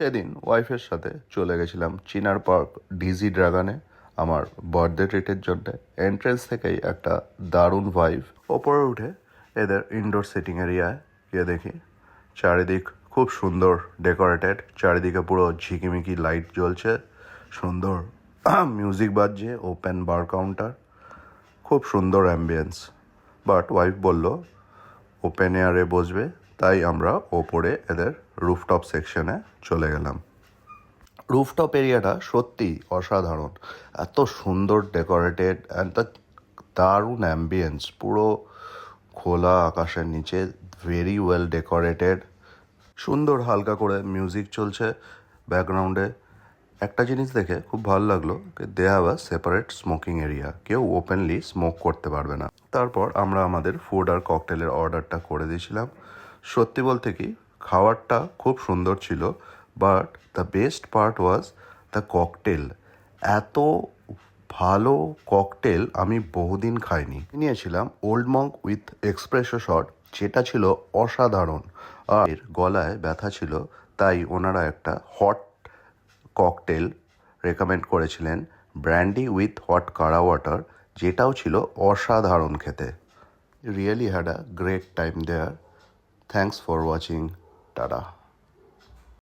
সেদিন ওয়াইফের সাথে চলে গেছিলাম চিনার পার্ক ডিজি ড্রাগনে আমার বার্থডে ট্রিটের জন্য। এন্ট্রেন্স থেকেই একটা দারুণ ভাইব। ওপরে উঠে এদের ইনডোর সিটিং এরিয়ায় গিয়ে দেখি চারিদিক খুব সুন্দর ডেকোরেটেড, চারিদিকে পুরো ঝিকিমিকি লাইট জ্বলছে, সুন্দর মিউজিক বাজছে, ওপেন বার কাউন্টার, খুব সুন্দর অ্যাম্বিয়েন্স। বাট ওয়াইফ বলল ওপেন এয়ারে বসবে, তাই আমরা ওপরে এদের রুফটপ সেকশনে চলে গেলাম। রুফটপ এরিয়াটা সত্যি অসাধারণ, এত সুন্দর ডেকোরেটেড অ্যান্ড দ্য দারুণ অ্যাম্বিয়েন্স, পুরো খোলা আকাশের নিচে, ভেরি ওয়েল ডেকোরেটেড, সুন্দর হালকা করে মিউজিক চলছে ব্যাকগ্রাউন্ডে। একটা জিনিস দেখে খুব ভালো লাগলো, they have a separate smoking area, কেউ ওপেনলি স্মোক করতে পারবে না। তারপর আমরা আমাদের ফুড আর ককটেলের অর্ডারটা করে দিয়েছিলাম। সত্যি বলতে কি খাবারটা খুব সুন্দর ছিল, but the best part was the cocktail. এত ভালো ককটেল আমি বহুদিন খাইনি। নিয়েছিলাম old Monk with espresso shot, যেটা ছিল অসাধারণ। আর এর গলায় ব্যথা ছিল, তাই ওনারা একটা হট ককটেল রেকমেন্ড করেছিলেন, ব্র্যান্ডি উইথ হট কারা ওয়াটার, যেটাও ছিল অসাধারণ খেতে। Really had a great time there. Thanks for watching. Tata.